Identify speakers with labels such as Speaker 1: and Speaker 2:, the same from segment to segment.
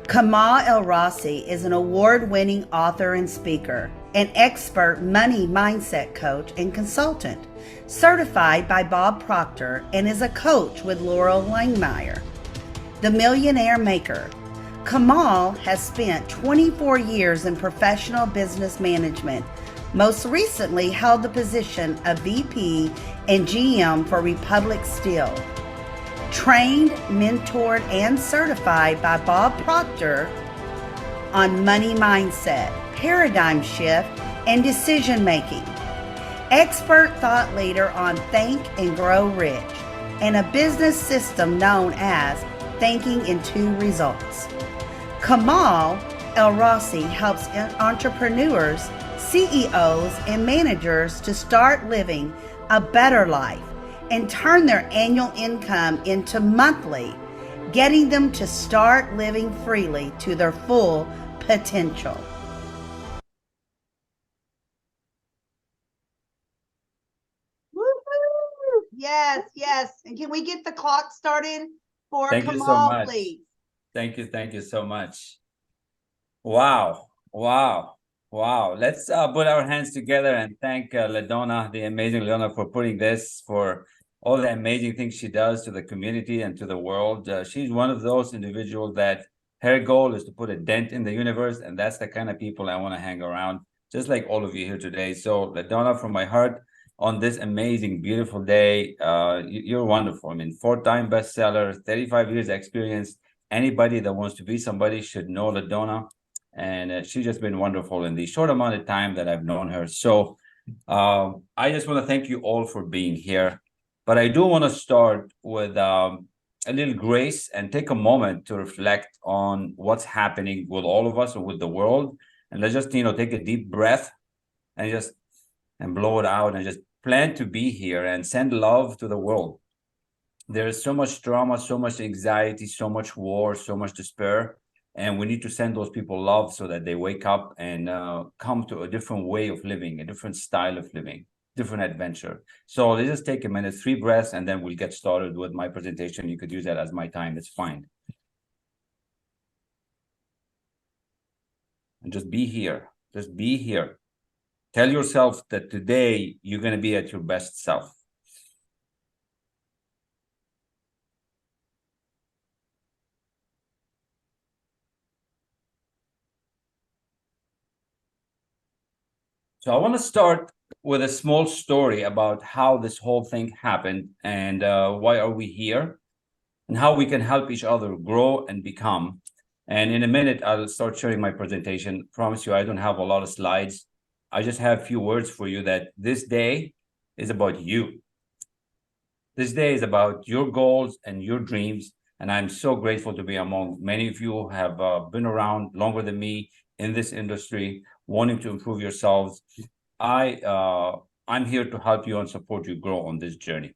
Speaker 1: Kamal El Rassi is an award-winning author and speaker, an expert money mindset coach and consultant, certified by Bob Proctor, and is a coach with Laurel Langmeyer. The Millionaire Maker. Kamal has spent 24 years in professional business management, most recently held the position of VP and GM for Republic Steel. Trained, mentored, and certified by Bob Proctor on money mindset, paradigm shift, and decision making. Expert thought leader on Think and Grow Rich, and a business system known as Thinking in Two Results. Kamal El Rassi helps entrepreneurs, CEOs, and managers to start living a better life and turn their annual income into monthly, getting them to start living freely to their full potential. Woo-hoo! Yes, yes. And can we get the clock started for
Speaker 2: Thank you so
Speaker 1: Kamal,
Speaker 2: much.
Speaker 1: please?
Speaker 2: Thank you so much. Wow. Let's put our hands together and thank LaDonna, the amazing LaDonna, for putting this, for all the amazing things she does to the community and to the world. She's one of those individuals that her goal is to put a dent in the universe, and that's the kind of people I want to hang around, just like all of you here today. So LaDonna, from my heart, on this amazing, beautiful day, you're wonderful. I mean, 4-time bestseller, 35 years experience. Anybody that wants to be somebody should know LaDonna. And she's just been wonderful in the short amount of time that I've known her. So I just want to thank you all for being here. But I do want to start with a little grace and take a moment to reflect on what's happening with all of us and with the world. And let's just, take a deep breath and blow it out and just plan to be here and send love to the world. There is so much trauma, so much anxiety, so much war, so much despair. And we need to send those people love so that they wake up and come to a different way of living, a different style of living, different adventure. So let's just take a minute, 3 breaths, and then we'll get started with my presentation. You could use that as my time. It's fine. And just be here. Just be here. Tell yourself that today you're going to be at your best self. So I want to start with a small story about how this whole thing happened and why are we here and how we can help each other grow and become. And in a minute, I'll start sharing my presentation. Promise you, I don't have a lot of slides. I just have a few words for you that this day is about you. This day is about your goals and your dreams. And I'm so grateful to be among many of you who have been around longer than me in this industry, wanting to improve yourselves. I'm here to help you and support you grow on this journey.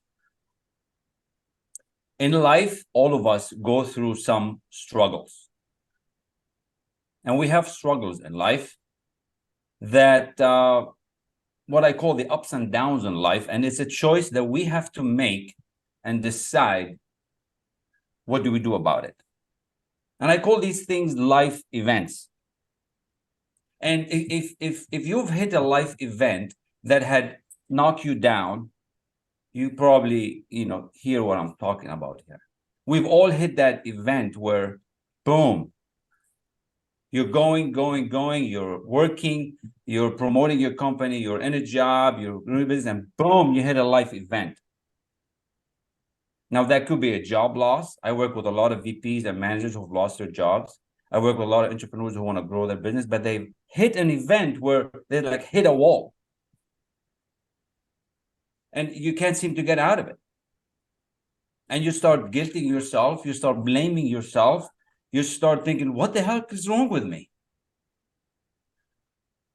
Speaker 2: In life, all of us go through some struggles. And we have struggles in life that what I call the ups and downs in life. And it's a choice that we have to make and decide, what do we do about it? And I call these things life events. And if you've hit a life event that had knocked you down, you probably, hear what I'm talking about here. We've all hit that event where, boom, you're going, you're working, you're promoting your company, you're in a job, you're doing business, and boom, you hit a life event. Now, that could be a job loss. I work with a lot of VPs and managers who've lost their jobs. I work with a lot of entrepreneurs who want to grow their business, but they've hit an event where they hit a wall. And you can't seem to get out of it. And you start guilting yourself, you start blaming yourself, you start thinking, what the heck is wrong with me?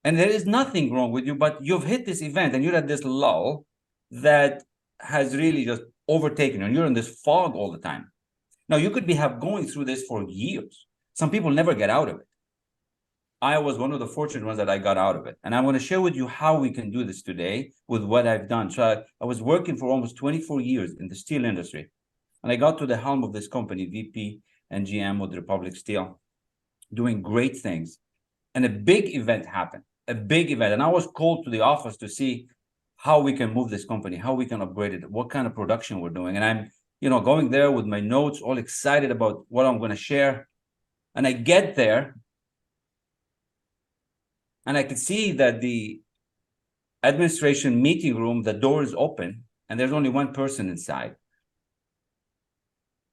Speaker 2: And there is nothing wrong with you, but you've hit this event and you're at this lull that has really just overtaken you, and you're in this fog all the time. Now, you could have going through this for years. Some people never get out of it. I was one of the fortunate ones that I got out of it. And I want to share with you how we can do this today with what I've done. So I was working for almost 24 years in the steel industry. And I got to the helm of this company, VP and GM with Republic Steel. doing great things. And a big event happened, a big event. And I was called to the office to see how we can move this company, how we can upgrade it, what kind of production we're doing. And I'm, going there with my notes, all excited about what I'm going to share. And I get there and I could see that the administration meeting room, the door is open and there's only one person inside.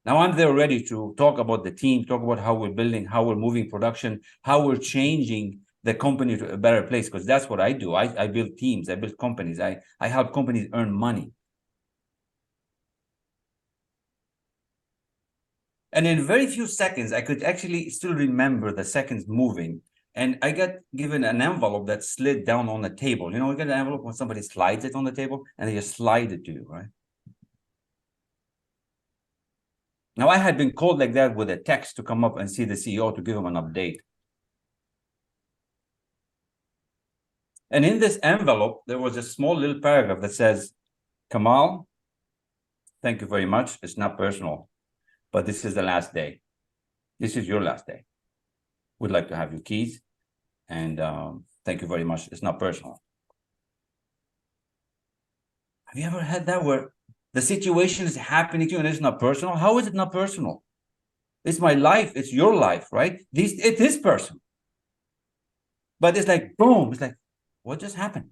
Speaker 2: Now I'm there ready to talk about the team, talk about how we're building, how we're moving production, how we're changing the company to a better place, because that's what I do. I build teams, I build companies, I help companies earn money. And in very few seconds, I could actually still remember the seconds moving. And I got given an envelope that slid down on the table. You get an envelope when somebody slides it on the table and they just slide it to you, right? Now, I had been called like that with a text to come up and see the CEO to give him an update. And in this envelope, there was a small little paragraph that says, Kamal, thank you very much. It's not personal, but this is the last day. This is your last day. We'd like to have your keys. And thank you very much. It's not personal. Have you ever had that where the situation is happening to you and it's not personal? How is it not personal? It's my life. It's your life, right? It is personal. But it's like, boom. It's like, what just happened?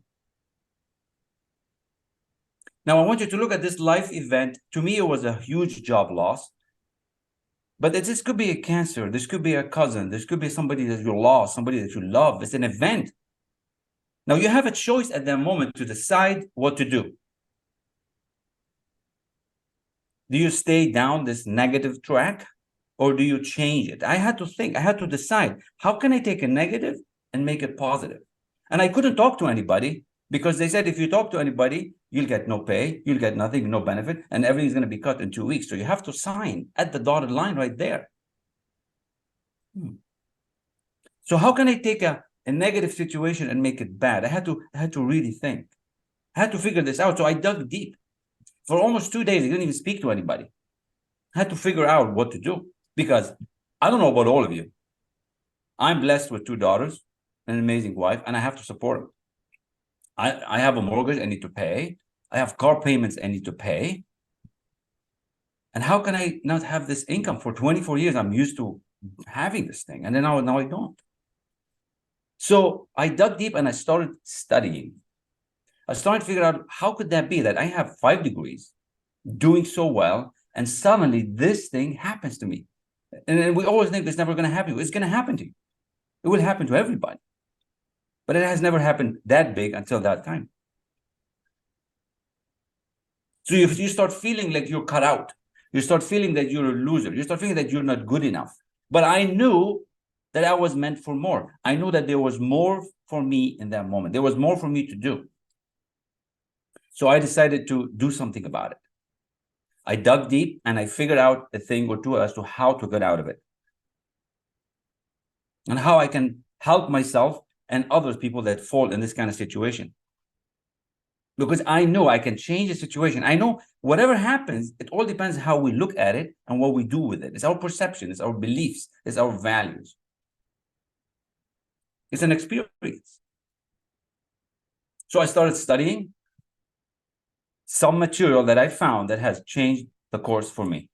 Speaker 2: Now, I want you to look at this life event. To me, it was a huge job loss. But this could be a cancer. This could be a cousin. This could be somebody that you lost, somebody that you love. It's an event. Now, you have a choice at that moment to decide what to do. Do you stay down this negative track or do you change it? I had to think. I had to decide, how can I take a negative and make it positive? And I couldn't talk to anybody because they said, if you talk to anybody, you'll get no pay, you'll get nothing, no benefit, and everything's going to be cut in 2 weeks. So you have to sign at the dotted line right there. So how can I take a negative situation and make it bad? I had to really think. I had to figure this out. So I dug deep. For almost 2 days, I didn't even speak to anybody. I had to figure out what to do because I don't know about all of you. I'm blessed with 2 daughters, an amazing wife, and I have to support them. I have a mortgage I need to pay. I have car payments I need to pay. And how can I not have this income? For 24 years, I'm used to having this thing. And then now I don't. So I dug deep and I started studying. I started to figure out, how could that be that I have 5 degrees, doing so well, and suddenly this thing happens to me? And then we always think it's never going to happen. It's going to happen to you. It will happen to everybody. But it has never happened that big until that time. So if you start feeling like you're cut out, you start feeling that you're a loser, you start feeling that you're not good enough. But I knew that I was meant for more. I knew that there was more for me in that moment. There was more for me to do. So I decided to do something about it. I dug deep and I figured out a thing or two as to how to get out of it and how I can help myself and other people that fall in this kind of situation. Because I know I can change the situation. I know whatever happens, it all depends how we look at it and what we do with it. It's our perception, it's our beliefs, it's our values. It's an experience. So I started studying some material that I found that has changed the course for me.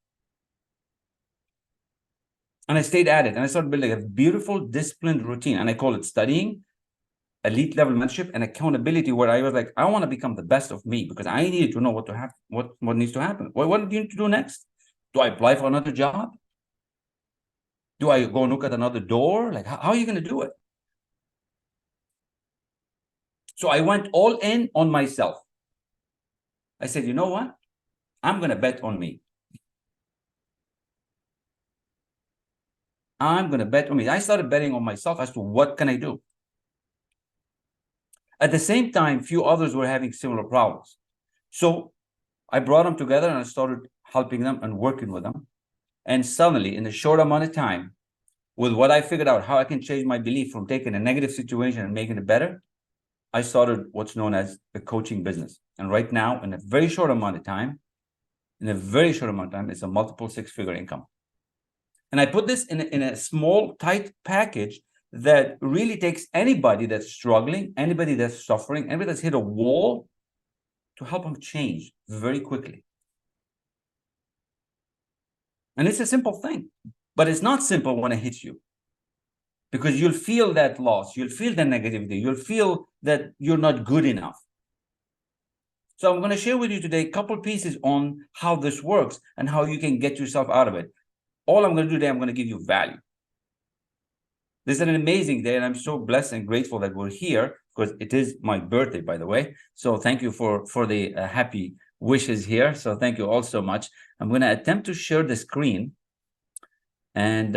Speaker 2: And I stayed at it and I started building a beautiful, disciplined routine. And I call it studying, elite level mentorship, and accountability, where I was like, I want to become the best of me because I needed to know what to happen, what needs to happen. What do you need to do next? Do I apply for another job? Do I go and look at another door? Like, how are you going to do it? So I went all in on myself. I said, you know what? I'm going to bet on me. I'm going to bet on me. I started betting on myself as to what can I do. At the same time, few others were having similar problems. So I brought them together and I started helping them and working with them. And suddenly, in a short amount of time, with what I figured out, how I can change my belief from taking a negative situation and making it better, I started what's known as the coaching business. And right now, in a very short amount of time, it's a multiple 6-figure income. And I put this in a small, tight package that really takes anybody that's struggling, anybody that's suffering, anybody that's hit a wall, to help them change very quickly. And it's a simple thing, but it's not simple when it hits you, because you'll feel that loss, you'll feel the negativity, you'll feel that you're not good enough. So I'm going to share with you today a couple pieces on how this works and how you can get yourself out of it. All I'm going to do today, I'm going to give you value. This is an amazing day, and I'm so blessed and grateful that we're here, because it is my birthday, by the way. So thank you for the happy wishes here. So thank you all so much. I'm going to attempt to share the screen. And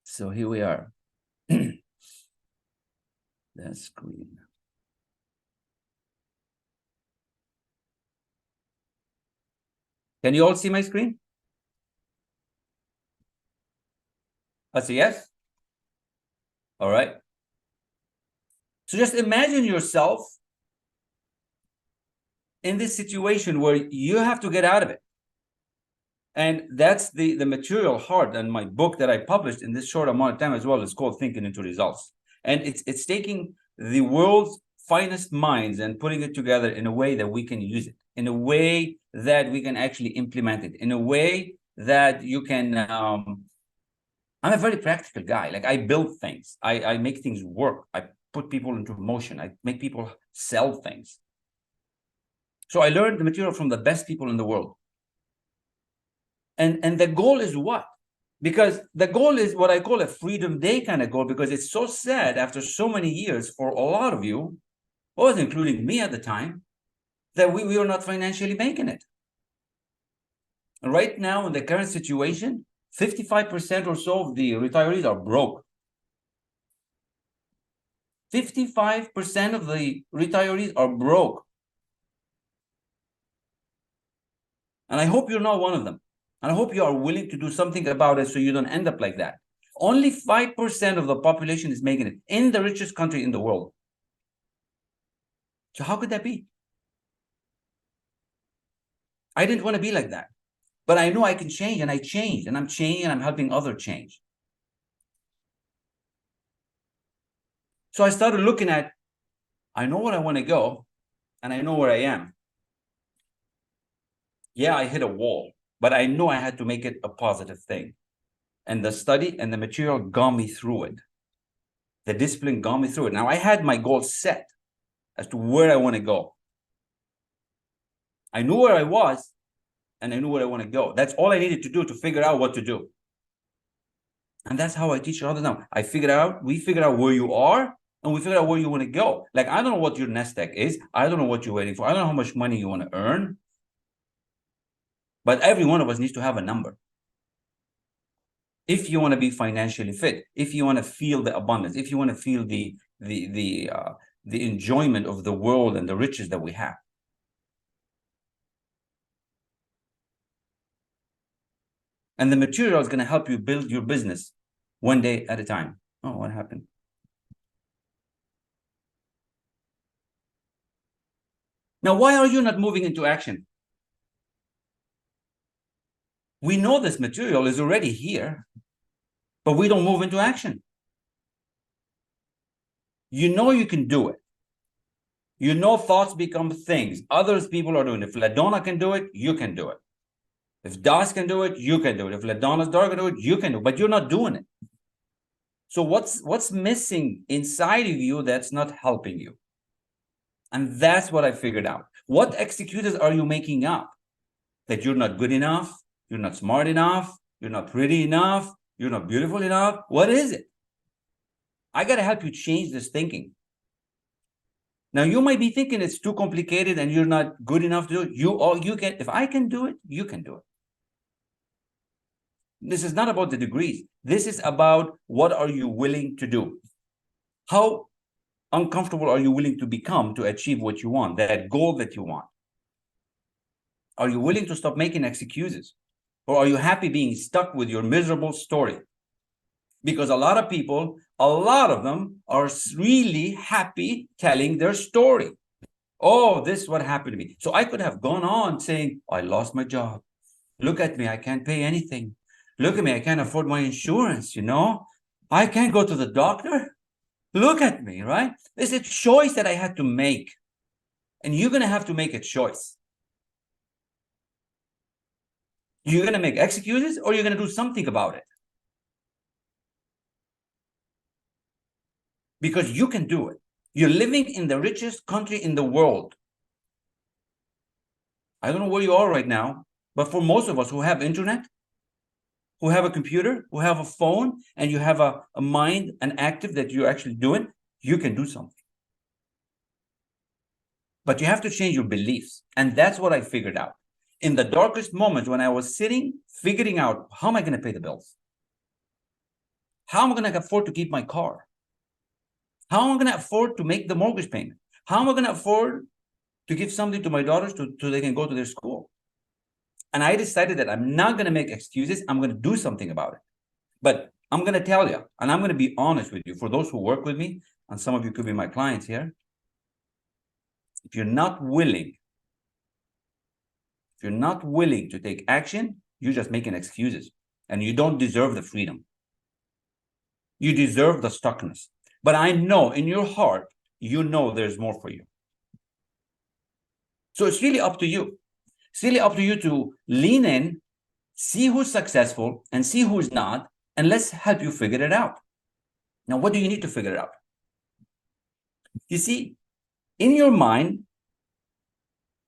Speaker 2: so here we are. The screen. Can you all see my screen? That's a yes? All right. So just imagine yourself in this situation where you have to get out of it. And that's the material heart. And my book that I published in this short amount of time as well is called Thinking into Results. And it's taking the world's finest minds and putting it together in a way that we can use it, in a way that we can actually implement it, in a way that you can... I'm a very practical guy. Like, I build things. I make things work. I put people into motion. I make people sell things. So I learned the material from the best people in the world. And the goal is what? Because the goal is what I call a freedom day kind of goal, because it's so sad after so many years for a lot of you, both including me at the time, that we are not financially making it. Right now, in the current situation, 55% or so of the retirees are broke. 55% of the retirees are broke. And I hope you're not one of them. And I hope you are willing to do something about it so you don't end up like that. Only 5% of the population is making it in the richest country in the world. So how could that be? I didn't want to be like that. But I know I can change, and I changed, and I'm changing, and I'm helping others change. So I started looking at, I know where I want to go, and I know where I am. Yeah, I hit a wall, but I know I had to make it a positive thing. And the study and the material got me through it. The discipline got me through it. Now, I had my goals set as to where I want to go. I knew where I was, and I knew where I want to go. That's all I needed to do to figure out what to do. And that's how I teach others now. We figure out where you are, and we figure out where you want to go. Like, I don't know what your nest egg is. I don't know what you're waiting for. I don't know how much money you want to earn. But every one of us needs to have a number. If you want to be financially fit, if you want to feel the abundance, if you want to feel the enjoyment of the world and the riches that we have. And the material is going to help you build your business one day at a time. Oh, what happened? Now, why are you not moving into action? We know this material is already here, but we don't move into action. You know you can do it. You know thoughts become things. Others people are doing it. If LaDonna can do it, you can do it. If Das can do it, you can do it. If LaDonna's daughter can do it, you can do it, but you're not doing it. So what's missing inside of you that's not helping you? And that's what I figured out. What excuses are you making up? That you're not good enough, you're not smart enough, you're not pretty enough, you're not beautiful enough. What is it? I got to help you change this thinking. Now, you might be thinking it's too complicated and you're not good enough to do it. You can. If I can do it, you can do it. This is not about the degrees. This is about what are you willing to do? How uncomfortable are you willing to become to achieve what you want, that goal that you want? Are you willing to stop making excuses? Or are you happy being stuck with your miserable story? Because a lot of people, a lot of them are really happy telling their story Oh, this is what happened to me. So I could have gone on saying, I lost my job. Look at me, I can't pay anything. Look at me, I can't afford my insurance, I can't go to the doctor. Look at me, right? It's a choice that I had to make. And you're going to have to make a choice. You're going to make excuses or you're going to do something about it. Because you can do it. You're living in the richest country in the world. I don't know where you are right now, but for most of us who have internet, who have a computer, who have a phone, and you have a mind, an active that you're actually doing, you can do something. But you have to change your beliefs. And that's what I figured out. In the darkest moments when I was sitting, figuring out, how am I going to pay the bills? How am I going to afford to keep my car? How am I going to afford to make the mortgage payment? How am I going to afford to give something to my daughters so they can go to their school? And I decided that I'm not going to make excuses. I'm going to do something about it. But I'm going to tell you, and I'm going to be honest with you, for those who work with me, and some of you could be my clients here, if you're not willing to take action, you're just making excuses. And you don't deserve the freedom. You deserve the stuckness. But I know in your heart, there's more for you. So it's really up to you. It's really up to you to lean in, see who's successful and see who's not, and let's help you figure it out. Now, what do you need to figure it out? You see, in your mind,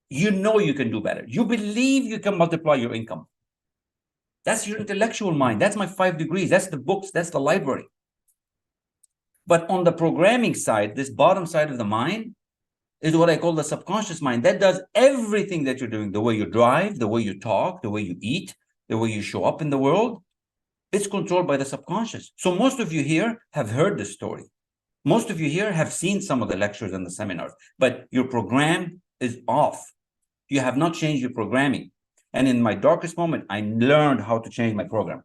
Speaker 2: you can do better. You believe you can multiply your income. That's your intellectual mind. That's my 5 degrees. That's the books. That's the library. But on the programming side, this bottom side of the mind is what I call the subconscious mind. That does everything that you're doing. The way you drive, the way you talk, the way you eat, the way you show up in the world. It's controlled by the subconscious. So most of you here have heard this story. Most of you here have seen some of the lectures and the seminars, but your program is off. You have not changed your programming. And in my darkest moment, I learned how to change my program.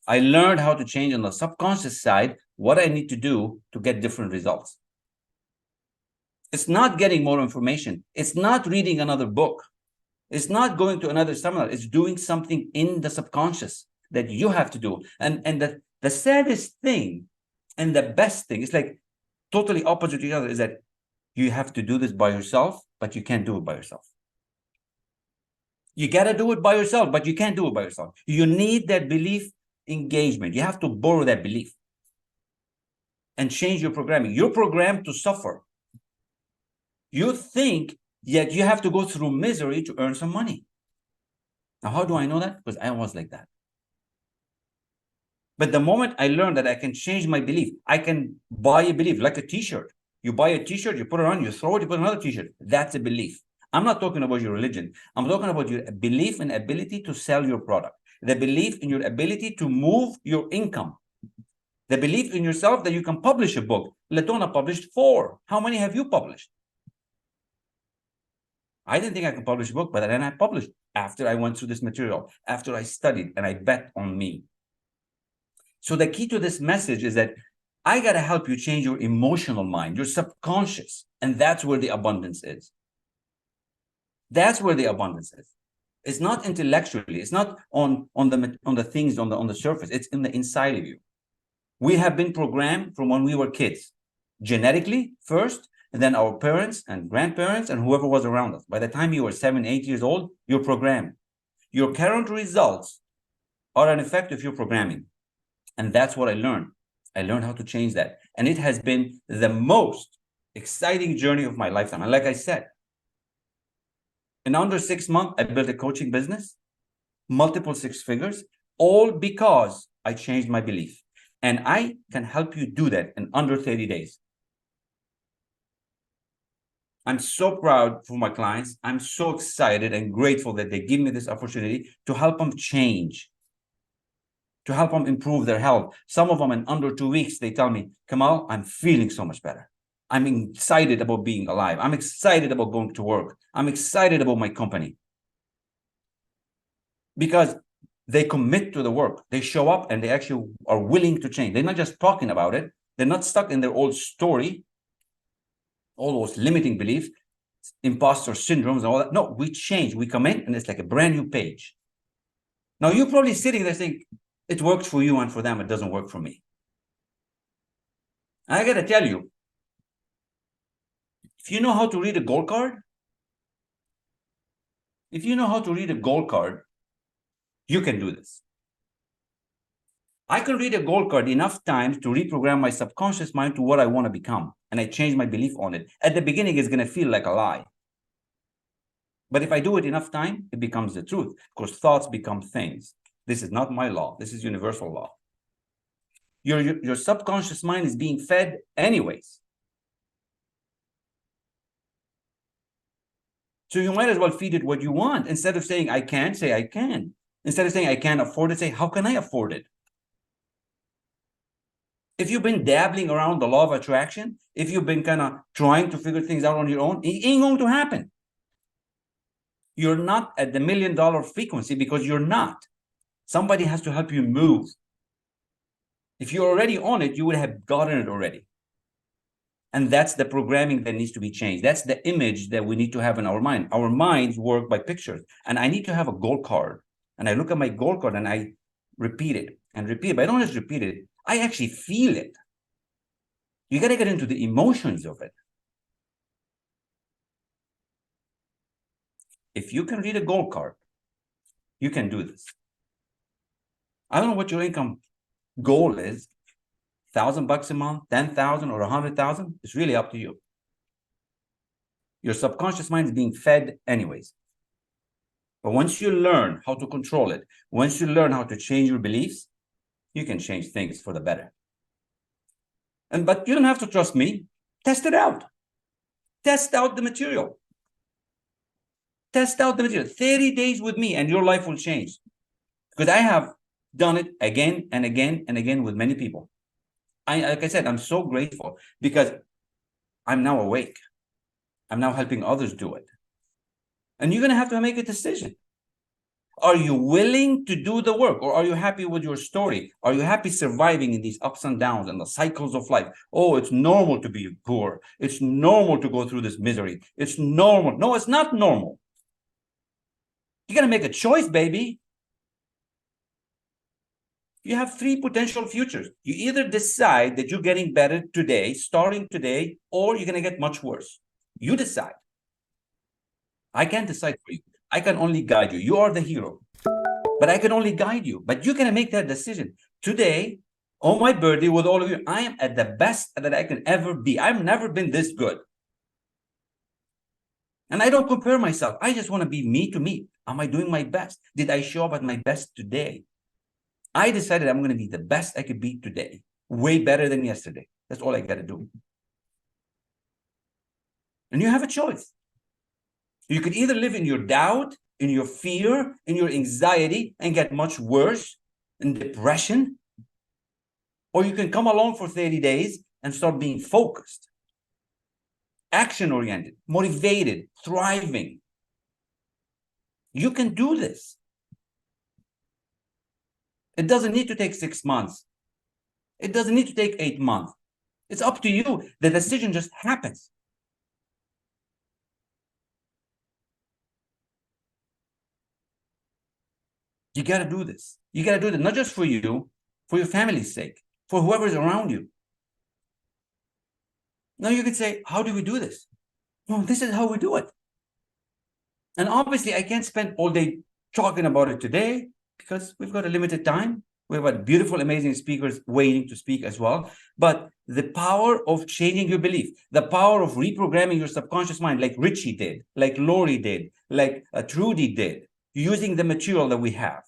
Speaker 2: I learned how to change on the subconscious side what I need to do to get different results. It's not getting more information. It's not reading another book. It's not going to another seminar. It's doing something in the subconscious that you have to do. And the saddest thing and the best thing, it's like totally opposite to each other, is that you have to do this by yourself, but you can't do it by yourself. You got to do it by yourself, but you can't do it by yourself. You need that belief engagement. You have to borrow that belief and change your programming. You're programmed to suffer. You think that you have to go through misery to earn some money. Now, how do I know that? Because I was like that. But the moment I learned that I can change my belief, I can buy a belief like a t-shirt. You buy a t-shirt, you put it on, you throw it, you put another t-shirt. That's a belief. I'm not talking about your religion. I'm talking about your belief and ability to sell your product. The belief in your ability to move your income. The belief in yourself that you can publish a book. Ladonna published 4. How many have you published? I didn't think I could publish a book, but then I published after I went through this material, after I studied and I bet on me. So the key to this message is that I got to help you change your emotional mind, your subconscious. And that's where the abundance is. That's where the abundance is. It's not intellectually. It's not on the things on the surface. It's in the inside of you. We have been programmed from when we were kids, genetically first, and then our parents and grandparents and whoever was around us. By the time you were 7, 8 years old, you're programmed. Your current results are an effect of your programming. And that's what I learned. I learned how to change that. And it has been the most exciting journey of my lifetime. And like I said, in under 6 months, I built a coaching business, multiple 6 figures, all because I changed my belief. And I can help you do that in under 30 days. I'm so proud for my clients. I'm so excited and grateful that they give me this opportunity to help them change, to help them improve their health. Some of them in under 2 weeks, they tell me, Kamal, I'm feeling so much better. I'm excited about being alive. I'm excited about going to work. I'm excited about my company. Because they commit to the work. They show up and they actually are willing to change. They're not just talking about it. They're not stuck in their old story, all those limiting beliefs. imposter syndromes and all that. No, we change. We come in and it's like a brand new page. Now you're probably sitting there saying, it works for you and for them, it doesn't work for me. I gotta tell you, if you know how to read a goal card, you can do this. I can read a goal card enough times to reprogram my subconscious mind to what I want to become. And I change my belief on it. At the beginning, it's going to feel like a lie. But if I do it enough time, it becomes the truth. Because thoughts become things. This is not my law. This is universal law. Your subconscious mind is being fed anyways. So you might as well feed it what you want. Instead of saying, I can't, say I can. Instead of saying, I can't afford it, say, how can I afford it? If you've been dabbling around the law of attraction, if you've been kind of trying to figure things out on your own, it ain't going to happen. You're not at the $1 million frequency because you're not. Somebody has to help you move. If you're already on it, you would have gotten it already. And that's the programming that needs to be changed. That's the image that we need to have in our mind. Our minds work by pictures. And I need to have a goal card. And I look at my goal card and I repeat it and repeat it. But I don't just repeat it. I actually feel it. You got to get into the emotions of it. If you can read a goal card, you can do this. I don't know what your income goal is. $1,000 a month, 10,000 or 100,000. It's really up to you. Your subconscious mind is being fed anyways. But once you learn how to control it, once you learn how to change your beliefs, you can change things for the better. But you don't have to trust me. Test it out. Test out the material. Test out the material. 30 days with me and your life will change. Because I have done it again and again and again with many people. Like I said, I'm so grateful because I'm now awake. I'm now helping others do it. And you're going to have to make a decision. Are you willing to do the work, or are you happy with your story? Are you happy surviving in these ups and downs and the cycles of life? Oh, it's normal to be poor. It's normal to go through this misery. It's normal. No, it's not normal. You got to make a choice, baby. You have 3 potential futures. You either decide that you're getting better today, starting today, or you're going to get much worse. You decide. I can't decide for you. I can only guide you. You are the hero. But I can only guide you. But you're going to make that decision. Today, on my birthday with all of you, I am at the best that I can ever be. I've never been this good. And I don't compare myself. I just want to be me to me. Am I doing my best? Did I show up at my best today? I decided I'm going to be the best I could be today. Way better than yesterday. That's all I got to do. And you have a choice. You could either live in your doubt, in your fear, in your anxiety, and get much worse, in depression, or you can come along for 30 days and start being focused, action-oriented, motivated, thriving. You can do this. It doesn't need to take 6 months. It doesn't need to take 8 months. It's up to you. The decision just happens. You got to do this. You got to do it, not just for you, for your family's sake, for whoever's around you. Now you could say, how do we do this? Well, this is how we do it. And obviously, I can't spend all day talking about it today because we've got a limited time. We've got beautiful, amazing speakers waiting to speak as well. But the power of changing your belief, the power of reprogramming your subconscious mind, like Richie did, like Lori did, like Trudy did, using the material that we have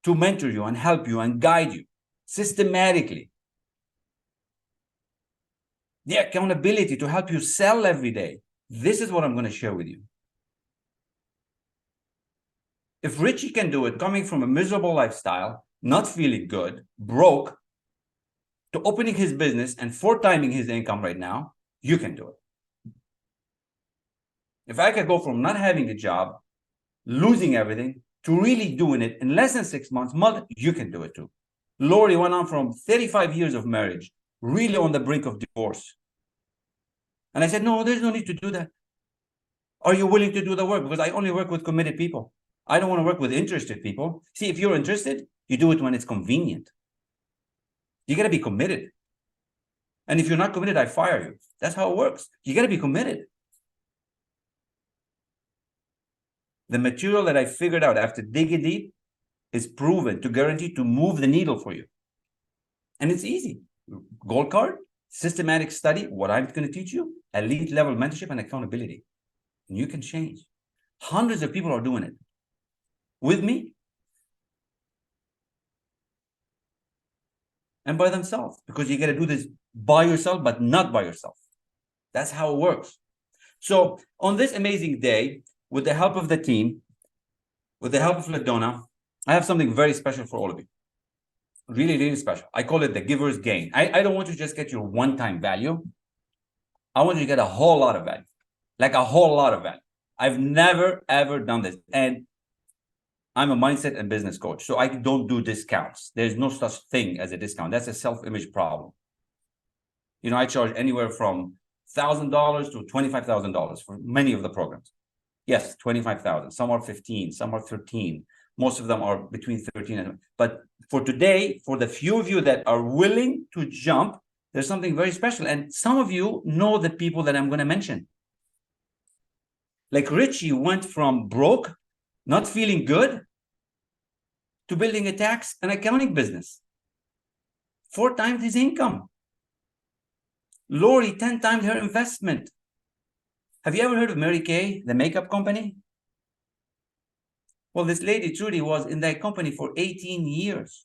Speaker 2: to mentor you and help you and guide you systematically. The accountability to help you sell every day. This is what I'm going to share with you. If Richie can do it, coming from a miserable lifestyle, not feeling good, broke, to opening his business and 4-timing his income right now, you can do it. If I could go from not having a job, losing everything, to really doing it in less than 6 months, you can do it too. Lori went on from 35 years of marriage, really on the brink of divorce. And I said, no, there's no need to do that. Are you willing to do the work? Because I only work with committed people. I don't want to work with interested people. See, if you're interested, you do it when it's convenient. You got to be committed. And if you're not committed, I fire you. That's how it works. You got to be committed. The material that I figured out after digging deep is proven to guarantee to move the needle for you. And it's easy. Gold card, systematic study, what I'm going to teach you, elite level mentorship and accountability. And you can change. Hundreds of people are doing it with me and by themselves, because you got to do this by yourself, but not by yourself. That's how it works. So on this amazing day, with the help of the team, with the help of LaDonna, I have something very special for all of you. Really, really special. I call it the giver's gain. I don't want you to just get your one-time value. I want you to get a whole lot of value, like a whole lot of value. I've never, ever done this. And I'm a mindset and business coach, so I don't do discounts. There's no such thing as a discount. That's a self-image problem. You know, I charge anywhere from $1,000 to $25,000 for many of the programs. Yes, 25,000. Some are 15, some are 13. Most of them are between 13 and. But for today, for the few of you that are willing to jump, there's something very special. And some of you know the people that I'm going to mention. Like Richie went from broke, not feeling good, to building a tax and accounting business. 4 times his income. Lori, 10 times her investment. Have you ever heard of Mary Kay, the makeup company? Well, this lady, Trudy, was in that company for 18 years.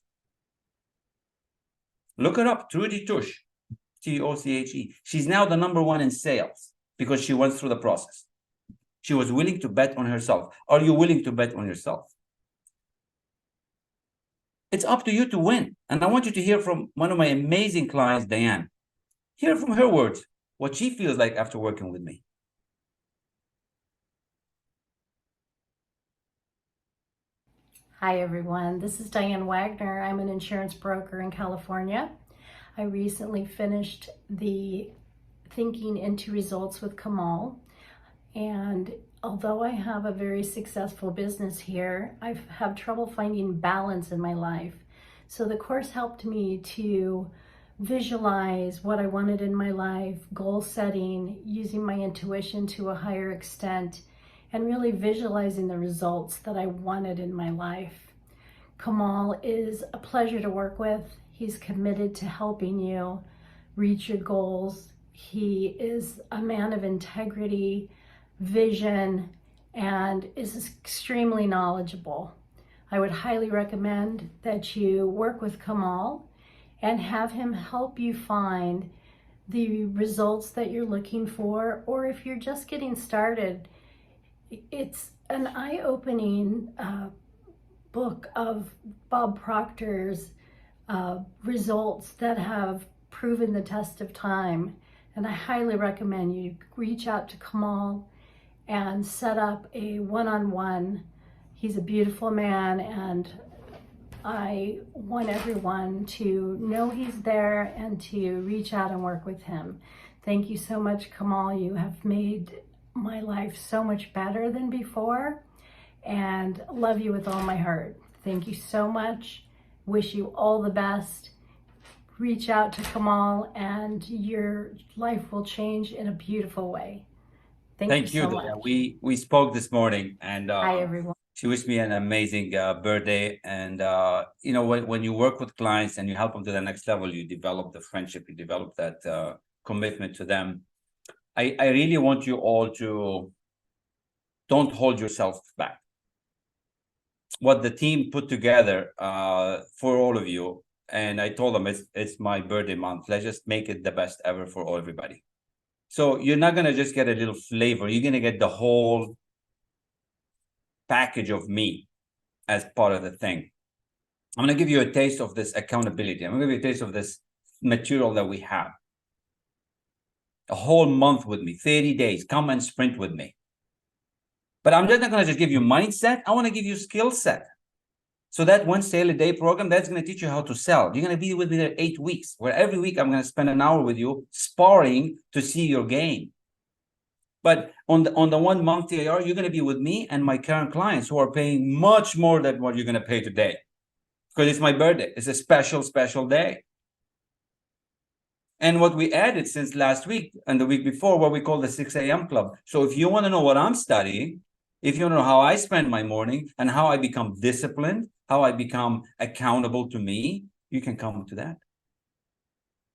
Speaker 2: Look her up, Trudy Tush, T-O-C-H-E. She's now the #1 in sales because she went through the process. She was willing to bet on herself. Are you willing to bet on yourself? It's up to you to win. And I want you to hear from one of my amazing clients, Diane. Hear from her words, what she feels like after working with me.
Speaker 3: Hi, everyone. This is Diane Wagner. I'm an insurance broker in California. I recently finished the Thinking into Results with Kamal. And although I have a very successful business here, I have trouble finding balance in my life. So the course helped me to visualize what I wanted in my life, goal setting, using my intuition to a higher extent, and really visualizing the results that I wanted in my life. Kamal is a pleasure to work with. He's committed to helping you reach your goals. He is a man of integrity, vision, and is extremely knowledgeable. I would highly recommend that you work with Kamal and have him help you find the results that you're looking for, or if you're just getting started, it's an eye-opening book of Bob Proctor's results that have proven the test of time. And I highly recommend you reach out to Kamal and set up a one-on-one. He's a beautiful man, and I want everyone to know he's there and to reach out and work with him. Thank you so much, Kamal. You have made my life so much better than before, and love you with all my heart. Thank you so much. Wish you all the best. Reach out to Kamal and your life will change in a beautiful way. Thank you so much.
Speaker 2: We spoke this morning, and
Speaker 3: hi everyone.
Speaker 2: She wished me an amazing birthday. And you know, when you work with clients and you help them to the next level, you develop the friendship, you develop that commitment to them. I really want you all to don't hold yourself back. What the team put together for all of you, and I told them it's my birthday month. Let's just make it the best ever for everybody. So you're not gonna just get a little flavor. You're gonna get the whole package of me as part of the thing. I'm gonna give you a taste of this accountability. I'm gonna give you a taste of this material that we have. A whole month with me, 30 days, come and sprint with me. But I'm just not gonna just give you mindset. I wanna give you skill set. So that one sale a day program, that's gonna teach you how to sell. You're gonna be with me there 8 weeks, where every week I'm gonna spend an hour with you sparring to see your game. But on the 1 month TIR, you're going to be with me and my current clients who are paying much more than what you're going to pay today, because it's my birthday. It's a special, special day. And what we added since last week and the week before, what we call the 6 a.m. club. So if you want to know what I'm studying, if you want to know how I spend my morning and how I become disciplined, how I become accountable to me, you can come to that.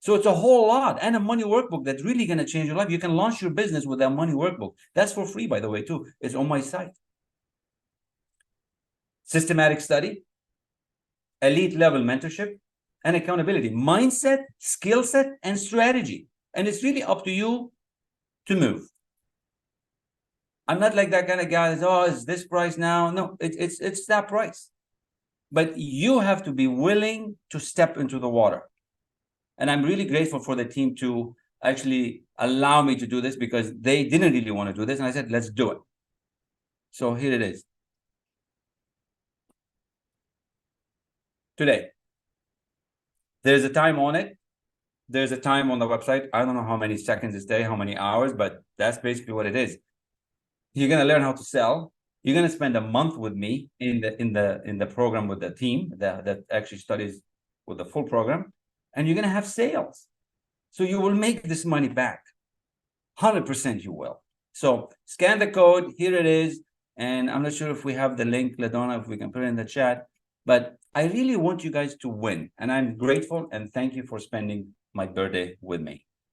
Speaker 2: So it's a whole lot, and a money workbook that's really going to change your life. You can launch your business with that money workbook. That's for free, by the way, too. It's on my site. Systematic study, elite level mentorship, and accountability, mindset, skill set, and strategy. And it's really up to you to move. I'm not like that kind of guy that's, oh, it's this price now. No, it's that price. But you have to be willing to step into the water. And I'm really grateful for the team to actually allow me to do this, because they didn't really want to do this. And I said, let's do it. So here it is. Today. There's a time on it. There's a time on the website. I don't know how many seconds it stays, how many hours, but that's basically what it is. You're going to learn how to sell. You're going to spend a month with me in the program with the team that actually studies with the full program. And you're going to have sales. So you will make this money back. 100% you will. So scan the code. Here it is. And I'm not sure if we have the link, LaDonna, if we can put it in the chat. But I really want you guys to win. And I'm grateful and thank you for spending my birthday with me.